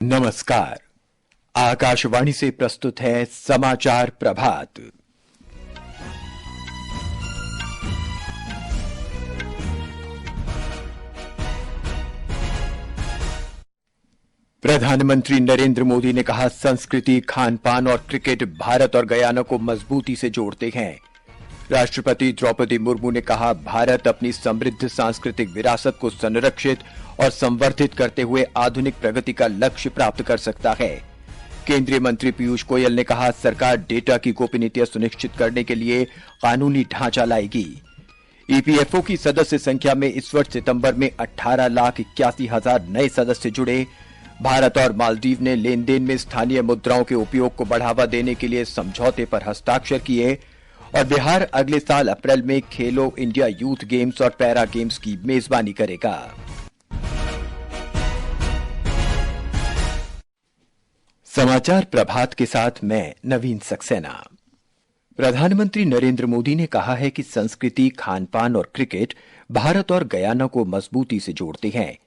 नमस्कार। आकाशवाणी से प्रस्तुत है समाचार प्रभात। प्रधानमंत्री नरेंद्र मोदी ने कहा, संस्कृति, खान पान और क्रिकेट भारत और गयाना को मजबूती से जोड़ते हैं। राष्ट्रपति द्रौपदी मुर्मू ने कहा, भारत अपनी समृद्ध सांस्कृतिक विरासत को संरक्षित और संवर्धित करते हुए आधुनिक प्रगति का लक्ष्य प्राप्त कर सकता है। केंद्रीय मंत्री पीयूष गोयल ने कहा, सरकार डेटा की गोपनीयता सुनिश्चित करने के लिए कानूनी ढांचा लाएगी। ईपीएफओ की सदस्य संख्या में इस वर्ष सितंबर में 18,81,000 नए सदस्य जुड़े। भारत और मालदीव ने लेन देन में स्थानीय मुद्राओं के उपयोग को बढ़ावा देने के लिए समझौते पर हस्ताक्षर किए। और बिहार अगले साल अप्रैल में खेलो इंडिया यूथ गेम्स और पैरा गेम्स की मेजबानी करेगा। समाचार प्रभात के साथ मैं नवीन सक्सेना। प्रधानमंत्री नरेंद्र मोदी ने कहा है कि संस्कृति, खान पान और क्रिकेट भारत और गयाना को मजबूती से जोड़ते हैं।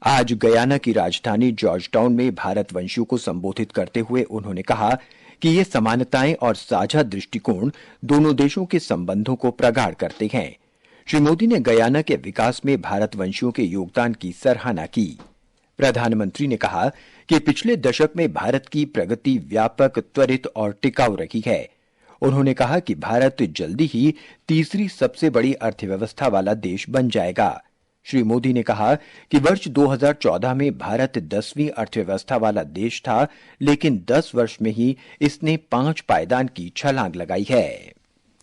आज गयाना की राजधानी जॉर्ज टाउन में भारतवंशियों को संबोधित करते हुए उन्होंने कहा कि ये समानताएं और साझा दृष्टिकोण दोनों देशों के संबंधों को प्रगाढ़ करते हैं। श्री मोदी ने गयाना के विकास में भारतवंशियों के योगदान की सराहना की। प्रधानमंत्री ने कहा कि पिछले दशक में भारत की प्रगति व्यापक, त्वरित और टिकाऊ रही है। उन्होंने कहा कि भारत जल्दी ही तीसरी सबसे बड़ी अर्थव्यवस्था वाला देश बन जाएगा। श्री मोदी ने कहा कि वर्ष 2014 में भारत 10वीं अर्थव्यवस्था वाला देश था, लेकिन 10 वर्ष में ही इसने 5 पायदान की छलांग लगाई है।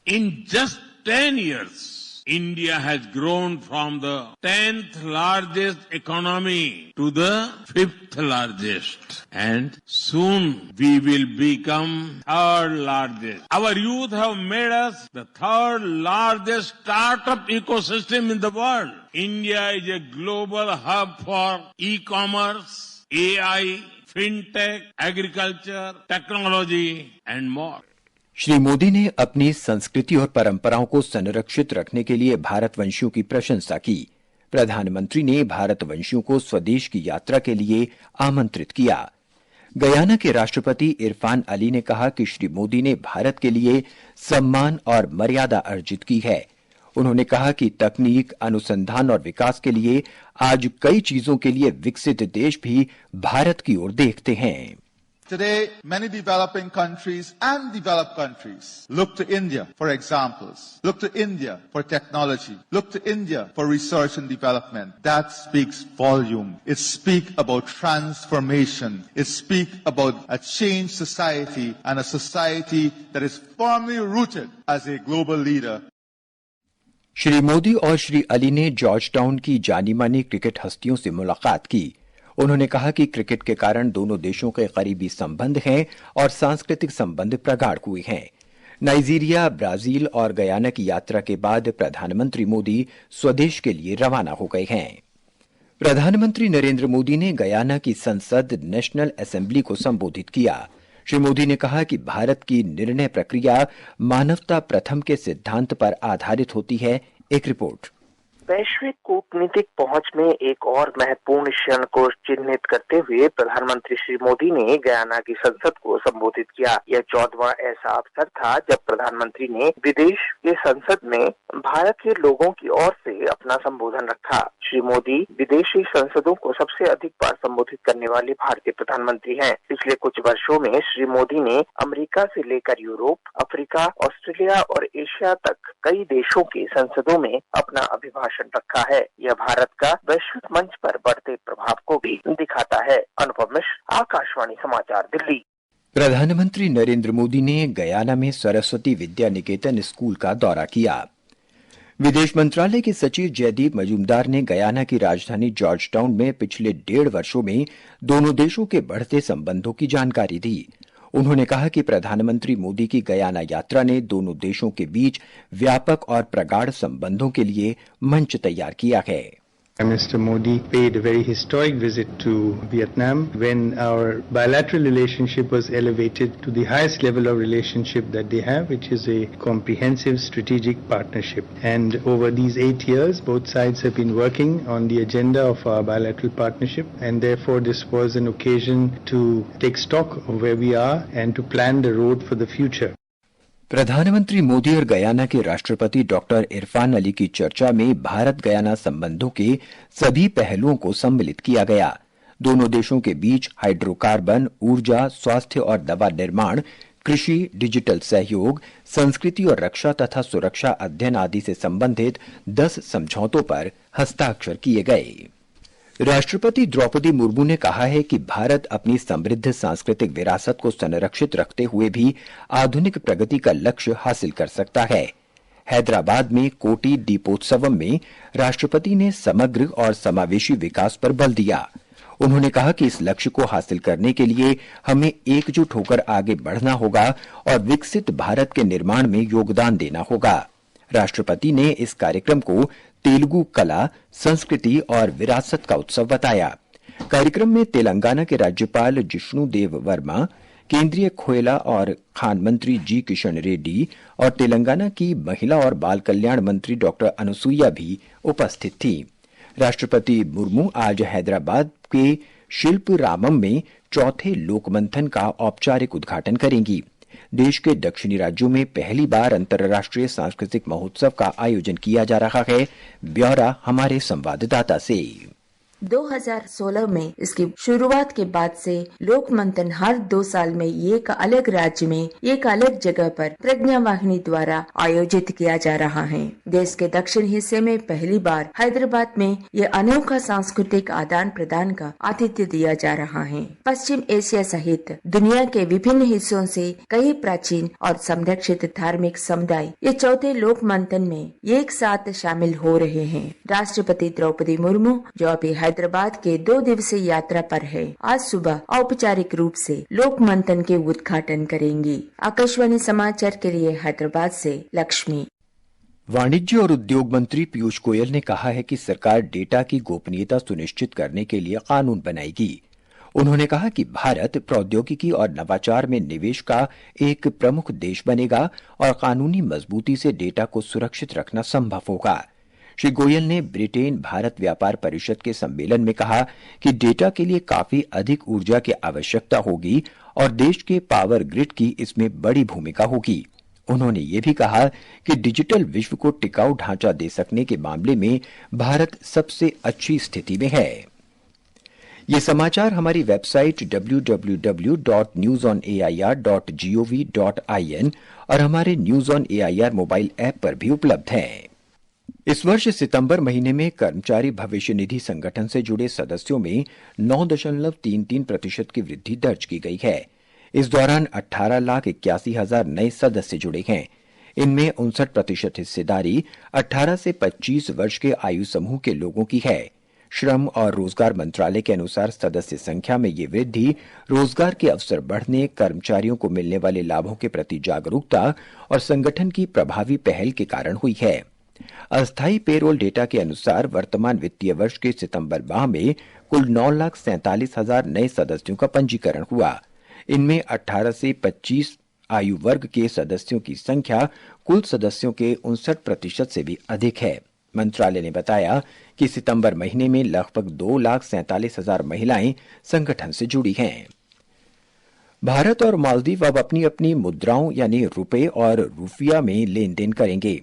In just 10 years, India has grown from the 10th largest economy to the 5th largest. And soon we will become third largest. Our youth have made us the third largest startup ecosystem in the world. India is a global hub for e-commerce, AI, fintech, agriculture, technology and more. Shri Modi ने अपनी संस्कृति और परंपराओं को संरक्षित रखने के लिए भारतवंशियों की प्रशंसा की। प्रधानमंत्री ने भारतवंशियों को स्वदेश की यात्रा के लिए आमंत्रित किया। गयाना के राष्ट्रपति इरफान अली ने कहा कि श्री मोदी ने भारत के लिए सम्मान और मर्यादा अर्जित की है। उन्होंने कहा कि तकनीक, अनुसंधान और विकास के लिए आज कई चीजों के लिए विकसित देश भी भारत की ओर देखते हैं। Today, many developing countries and developed countries look to India for examples, look to India for technology, look to India for research and development. That speaks volume. It speaks about transformation. It speaks about a changed society and a society that is firmly rooted as a global leader. Shri Modi और श्री अली ने George town की जानी मानी cricket हस्तियों से मुलाकात की। उन्होंने कहा कि क्रिकेट के कारण दोनों देशों के करीबी संबंध हैं और सांस्कृतिक संबंध प्रगाढ़ हुए हैं। नाइजीरिया, ब्राजील और गयाना की यात्रा के बाद प्रधानमंत्री मोदी स्वदेश के लिए रवाना हो गए हैं। प्रधानमंत्री नरेंद्र मोदी ने गयाना की संसद नेशनल असेंबली को संबोधित किया। श्री मोदी ने कहा कि भारत की निर्णय प्रक्रिया मानवता प्रथम के सिद्धांत पर आधारित होती है। एक रिपोर्ट। वैश्विक कूटनीतिक पहुंच में एक और महत्वपूर्ण क्षण को चिन्हित करते हुए प्रधानमंत्री श्री मोदी ने गयाना की संसद को संबोधित किया। यह 14वां ऐसा अवसर था जब प्रधानमंत्री ने विदेश के संसद में भारत के लोगों की ओर से अपना संबोधन रखा। श्री मोदी विदेशी संसदों को सबसे अधिक बार संबोधित करने वाले भारतीय प्रधानमंत्री हैं। पिछले कुछ वर्षों में श्री मोदी ने अमेरिका से लेकर यूरोप, अफ्रीका, ऑस्ट्रेलिया और एशिया तक कई देशों की संसदों में अपना अभिभाषण रखा है। यह भारत का वैश्विक मंच पर बढ़ते प्रभाव को भी दिखाता है। अनुपम मिश्र, आकाशवाणी समाचार, दिल्ली। प्रधानमंत्री नरेंद्र मोदी ने गयाना में सरस्वती विद्या निकेतन स्कूल का दौरा किया। विदेश मंत्रालय के सचिव जयदीप मजूमदार ने गयाना की राजधानी जॉर्ज टाउन में पिछले 1.5 वर्षों में दोनों देशों के बढ़ते संबंधों की जानकारी दी। उन्होंने कहा कि प्रधानमंत्री मोदी की गयाना यात्रा ने दोनों देशों के बीच व्यापक और प्रगाढ़ संबंधों के लिए मंच तैयार किया है। Prime Minister Modi paid a very historic visit to Vietnam when our bilateral relationship was elevated to the highest level of relationship that they have, which is a comprehensive strategic partnership. And over these 8 years, both sides have been working on the agenda of our bilateral partnership, and therefore this was an occasion to take stock of where we are and to plan the road for the future. प्रधानमंत्री मोदी और Guyana के राष्ट्रपति doctor Irfan Ali की चर्चा में Bharat Guyana संबंधों के सभी पहलुओं को सम्मिलित किया गया। दोनों देशों के बीच हाइड्रोकार्बन, ऊर्जा, स्वास्थ्य और दवा निर्माण, कृषि, डिजिटल सहयोग, संस्कृति और रक्षा तथा सुरक्षा अध्ययन आदि से संबंधित 10 समझौतों पर हस्ताक्षर किए गए। राष्ट्रपति द्रौपदी मुर्मू ने कहा है कि भारत अपनी समृद्ध सांस्कृतिक विरासत को संरक्षित रखते हुए भी आधुनिक प्रगति का लक्ष्य हासिल कर सकता है। हैदराबाद में कोटी दीपोत्सवम में राष्ट्रपति ने समग्र और समावेशी विकास पर बल दिया। उन्होंने कहा कि इस लक्ष्य को हासिल करने के लिए हमें एकजुट होकर आगे बढ़ना होगा और विकसित भारत के निर्माण में योगदान देना होगा। राष्ट्रपति ने इस कार्यक्रम को तेलुगु कला, संस्कृति और विरासत का उत्सव बताया। कार्यक्रम में तेलंगाना के राज्यपाल जिष्णु देव वर्मा, केंद्रीय कोयला और खान मंत्री जी किशन रेड्डी और तेलंगाना की महिला और बाल कल्याण मंत्री डॉक्टर अनुसुईया भी उपस्थित थी। राष्ट्रपति मुर्मू आज हैदराबाद के शिल्परामम में चौथे लोकमंथन का औपचारिक उद्घाटन करेंगी। देश के दक्षिणी राज्यों में पहली बार अंतर्राष्ट्रीय सांस्कृतिक महोत्सव का आयोजन किया जा रहा है। ब्यौरा हमारे संवाददाता से। 2016 में इसकी शुरुआत के बाद से लोक मंथन हर 2 साल में एक अलग राज्य में एक अलग जगह पर प्रज्ञा वाहिनी द्वारा आयोजित किया जा रहा है। देश के दक्षिण हिस्से में पहली बार हैदराबाद में ये अनोखा सांस्कृतिक आदान प्रदान का आतिथ्य दिया जा रहा है। पश्चिम एशिया सहित दुनिया के विभिन्न हिस्सों से कई प्राचीन और संरक्षित धार्मिक समुदाय ये चौथे लोक मंथन में एक साथ शामिल हो रहे हैं। राष्ट्रपति द्रौपदी मुर्मू जो अभी हैदराबाद के 2 दिवसीय यात्रा पर है, आज सुबह औपचारिक रूप से लोक मंथन के उद्घाटन करेंगी। आकाशवाणी समाचार के लिए हैदराबाद से लक्ष्मी। वाणिज्य और उद्योग मंत्री पीयूष गोयल ने कहा है कि सरकार डेटा की गोपनीयता सुनिश्चित करने के लिए कानून बनाएगी। उन्होंने कहा कि भारत प्रौद्योगिकी और नवाचार में निवेश का एक प्रमुख देश बनेगा और कानूनी मजबूती से डेटा को सुरक्षित रखना संभव होगा। श्री गोयल ने ब्रिटेन भारत व्यापार परिषद के सम्मेलन में कहा कि डेटा के लिए काफी अधिक ऊर्जा की आवश्यकता होगी और देश के पावर ग्रिड की इसमें बड़ी भूमिका होगी। उन्होंने ये भी कहा कि डिजिटल विश्व को टिकाऊ ढांचा दे सकने के मामले में भारत सबसे अच्छी स्थिति में है। ये समाचार हमारी वेबसाइट www.newsonair.gov.in और हमारे news on AIR mobile app पर भी उपलब्ध हैं। इस वर्ष सितंबर महीने में कर्मचारी भविष्य निधि संगठन से जुड़े सदस्यों में 9.33% की वृद्धि दर्ज की गई है। इस दौरान 18,81,000 नए सदस्य जुड़े हैं। इनमें 59% हिस्सेदारी 18 से 25 वर्ष के आयु समूह के लोगों की है। श्रम और रोजगार मंत्रालय के अनुसार सदस्य संख्या में ये वृद्धि रोजगार के अवसर बढ़ने, कर्मचारियों को मिलने वाले लाभों के प्रति जागरूकता और संगठन की प्रभावी पहल के कारण हुई है। अस्थायी पेरोल डेटा के अनुसार वर्तमान वित्तीय वर्ष के सितंबर माह में कुल 9,47,000 नए सदस्यों का पंजीकरण हुआ। इनमें 18 से 25 आयु वर्ग के सदस्यों की संख्या कुल सदस्यों के 59% से भी अधिक है। मंत्रालय ने बताया कि सितंबर महीने में लगभग 2,47,000 महिलाएं संगठन से जुड़ी हैं। भारत और मालदीव अब अपनी अपनी मुद्राओं यानी रुपए और रुपया में लेन देन करेंगे।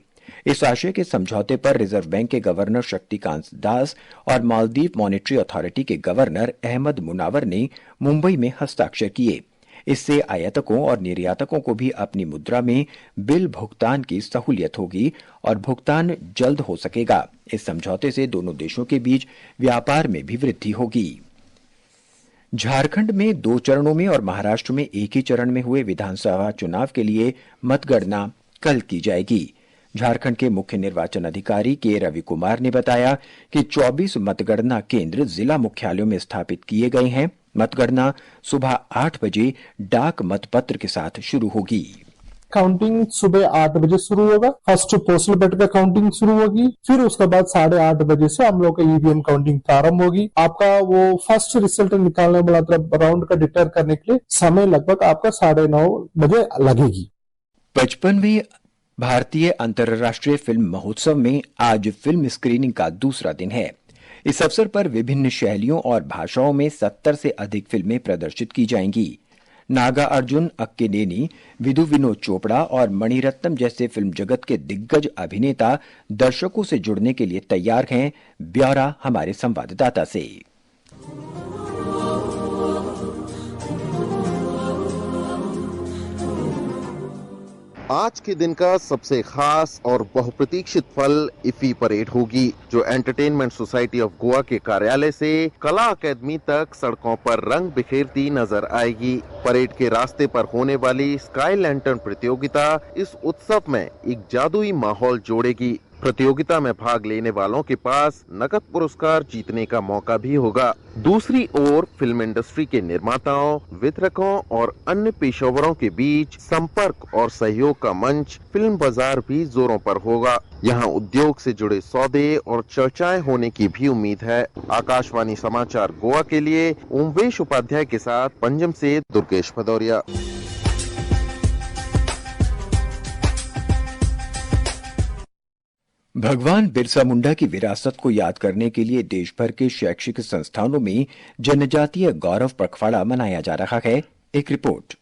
इस आशय के समझौते पर रिजर्व बैंक के गवर्नर शक्तिकांत दास और मालदीव मॉनेटरी अथॉरिटी के गवर्नर अहमद मुनावर ने मुंबई में हस्ताक्षर किए। इससे आयातकों और निर्यातकों को भी अपनी मुद्रा में बिल भुगतान की सहूलियत होगी और भुगतान जल्द हो सकेगा। इस समझौते से दोनों देशों के बीच व्यापार में भी वृद्धि होगी। झारखंड में 2 चरणों में और महाराष्ट्र में एक ही चरण में हुए विधानसभा चुनाव के लिए मतगणना कल की जाएगी। झारखंड के मुख्य निर्वाचन अधिकारी के रवि कुमार ने बताया कि 24 मतगणना केंद्र जिला मुख्यालयों में स्थापित किए गए हैं। मतगणना सुबह 8 बजे डाक मतपत्र के साथ शुरू होगी। काउंटिंग सुबह 8 बजे शुरू होगा। फर्स्ट पोस्टल बैलेट का काउंटिंग शुरू होगी, फिर उसके बाद 8:30 बजे से हम लोग का ईवीएम काउंटिंग प्रारंभ होगी। आपका वो फर्स्ट रिजल्ट निकालने वाला राउंड का डिक्लेयर करने के लिए समय लगभग आपका 9:30 बजे लगेगी। 55वें भारतीय अंतर्राष्ट्रीय फिल्म महोत्सव में आज फिल्म स्क्रीनिंग का दूसरा दिन है। इस अवसर पर विभिन्न शैलियों और भाषाओं में 70 से अधिक फिल्में प्रदर्शित की जाएंगी। नागा अर्जुन, अक्किनेनी, विधु विनोद चोपड़ा और मणिरत्नम जैसे फिल्म जगत के दिग्गज अभिनेता दर्शकों से जुड़ने के लिए तैयार हैं। ब्यौरा हमारे संवाददाता से। आज के दिन का सबसे खास और बहुप्रतीक्षित पल इफ्फी परेड होगी, जो एंटरटेनमेंट सोसाइटी ऑफ गोवा के कार्यालय से कला अकादमी तक सड़कों पर रंग बिखेरती नजर आएगी। परेड के रास्ते पर होने वाली स्काई लैंटर्न प्रतियोगिता इस उत्सव में एक जादुई माहौल जोड़ेगी। प्रतियोगिता में भाग लेने वालों के पास नकद पुरस्कार जीतने का मौका भी होगा। दूसरी ओर फिल्म इंडस्ट्री के निर्माताओं, वितरकों और अन्य पेशेवरों के बीच संपर्क और सहयोग का मंच फिल्म बाजार भी जोरों पर होगा। यहाँ उद्योग से जुड़े सौदे और चर्चाएं होने की भी उम्मीद है। आकाशवाणी समाचार गोवा के लिए ओमवेश उपाध्याय के साथ पंजम से दुर्गेश भदौरिया। भगवान बिरसा मुंडा की विरासत को याद करने के लिए देश भर के शैक्षिक संस्थानों में जनजातीय गौरव पखवाड़ा मनाया जा रहा है। एक रिपोर्ट।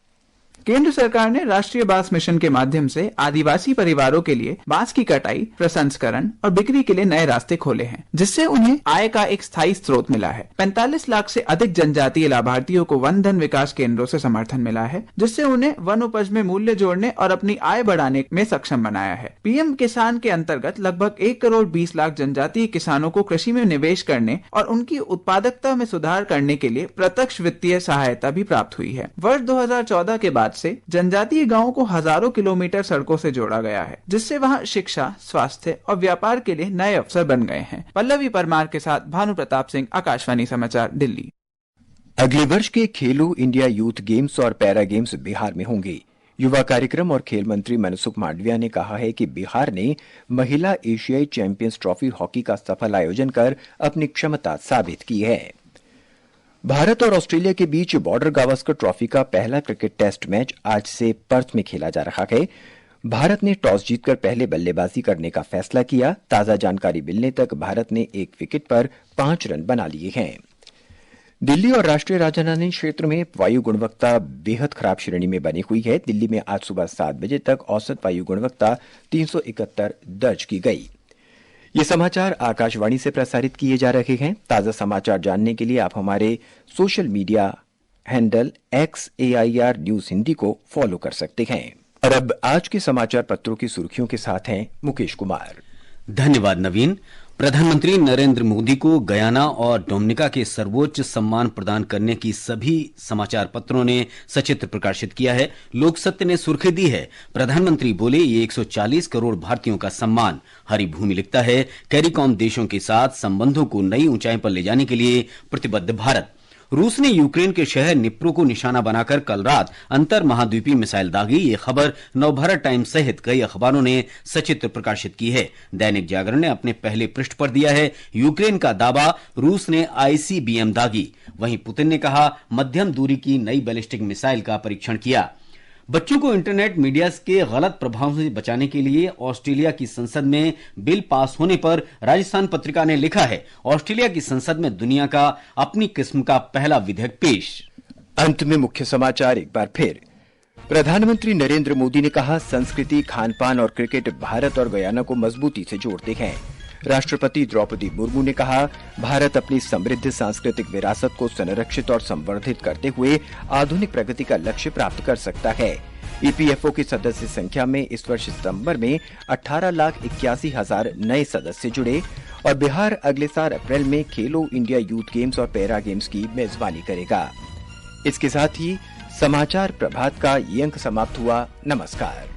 केंद्र सरकार ने राष्ट्रीय बांस मिशन के माध्यम से आदिवासी परिवारों के लिए बांस की कटाई, प्रसंस्करण और बिक्री के लिए नए रास्ते खोले हैं, जिससे उन्हें आय का एक स्थायी स्रोत मिला है। 45 लाख से अधिक जनजातीय लाभार्थियों को वन धन विकास केंद्रों से समर्थन मिला है, जिससे उन्हें वन उपज में मूल्य जोड़ने और अपनी आय बढ़ाने में सक्षम बनाया है। पीएम किसान के अंतर्गत लगभग 1,20,00,000 जनजातीय किसानों को कृषि में निवेश करने और उनकी उत्पादकता में सुधार करने के लिए प्रत्यक्ष वित्तीय सहायता भी प्राप्त हुई है। वर्ष 2014 के बाद से जनजातीय गांवों को हजारों किलोमीटर सड़कों से जोड़ा गया है, जिससे वहां शिक्षा, स्वास्थ्य और व्यापार के लिए नए अवसर बन गए हैं। पल्लवी परमार के साथ भानु प्रताप सिंह, आकाशवाणी समाचार, दिल्ली। अगले वर्ष के खेलो इंडिया यूथ गेम्स और पैरा गेम्स बिहार में होंगे। युवा कार्यक्रम और खेल मंत्री मनसुख मांडविया ने कहा है कि बिहार ने महिला एशियाई चैंपियंस ट्रॉफी हॉकी का सफल आयोजन कर अपनी क्षमता साबित की है। भारत और ऑस्ट्रेलिया के बीच बॉर्डर गावस्कर ट्रॉफी का पहला क्रिकेट टेस्ट मैच आज से पर्थ में खेला जा रहा है। भारत ने टॉस जीतकर पहले बल्लेबाजी करने का फैसला किया। ताजा जानकारी मिलने तक भारत ने 1 विकेट पर 5 रन बना लिए हैं। दिल्ली और राष्ट्रीय राजधानी क्षेत्र में वायु गुणवत्ता बेहद खराब श्रेणी में बनी हुई है। दिल्ली में आज सुबह 7 बजे तक औसत वायु गुणवत्ता 371 दर्ज की गई। ये समाचार आकाशवाणी से प्रसारित किए जा रहे हैं। ताजा समाचार जानने के लिए आप हमारे social media handle XAIR news Hindi को फॉलो कर सकते हैं। और अब आज के समाचार पत्रों की सुर्खियों के साथ हैं मुकेश कुमार। धन्यवाद नवीन। प्रधानमंत्री नरेंद्र मोदी को गयाना और डोमिनिका के सर्वोच्च सम्मान प्रदान करने की सभी समाचार पत्रों ने सचित्र प्रकाशित किया है। लोक सत्य ने सुर्खी दी है, प्रधानमंत्री बोले ये 140 करोड़ भारतीयों का सम्मान। हरी भूमि लिखता है, कैरिकॉम देशों के साथ संबंधों को नई ऊंचाई पर ले जाने के लिए प्रतिबद्ध भारत। रूस ने यूक्रेन के शहर निप्रो को निशाना बनाकर कल रात अंतर महाद्वीपीय मिसाइल दागी। ये खबर नवभारत टाइम्स सहित कई अखबारों ने सचित्र प्रकाशित की है। दैनिक जागरण ने अपने पहले पृष्ठ पर दिया है, यूक्रेन का दावा, रूस ने ICBM दागी। वहीं पुतिन ने कहा, मध्यम दूरी की नई बैलिस्टिक मिसाइल का परीक्षण किया। बच्चों को इंटरनेट मीडिया के गलत प्रभाव से बचाने के लिए ऑस्ट्रेलिया की संसद में बिल पास होने पर राजस्थान पत्रिका ने लिखा है, ऑस्ट्रेलिया की संसद में दुनिया का अपनी किस्म का पहला विधेयक पेश। अंत में मुख्य समाचार एक बार फिर। प्रधानमंत्री नरेंद्र मोदी ने कहा, संस्कृति, खानपान और क्रिकेट भारत और गयाना को मजबूती से जोड़ते हैं। राष्ट्रपति द्रौपदी मुर्मू ने कहा, भारत अपनी समृद्ध सांस्कृतिक विरासत को संरक्षित और संवर्धित करते हुए आधुनिक प्रगति का लक्ष्य प्राप्त कर सकता है। EPFO की सदस्य संख्या में इस वर्ष सितंबर में 18,81,000 नए सदस्य जुड़े और बिहार अगले साल अप्रैल में खेलो इंडिया यूथ गेम्स और पैरा गेम्स की मेजबानी करेगा। इसके साथ ही समाचार प्रभात का ये अंक समाप्त हुआ। नमस्कार।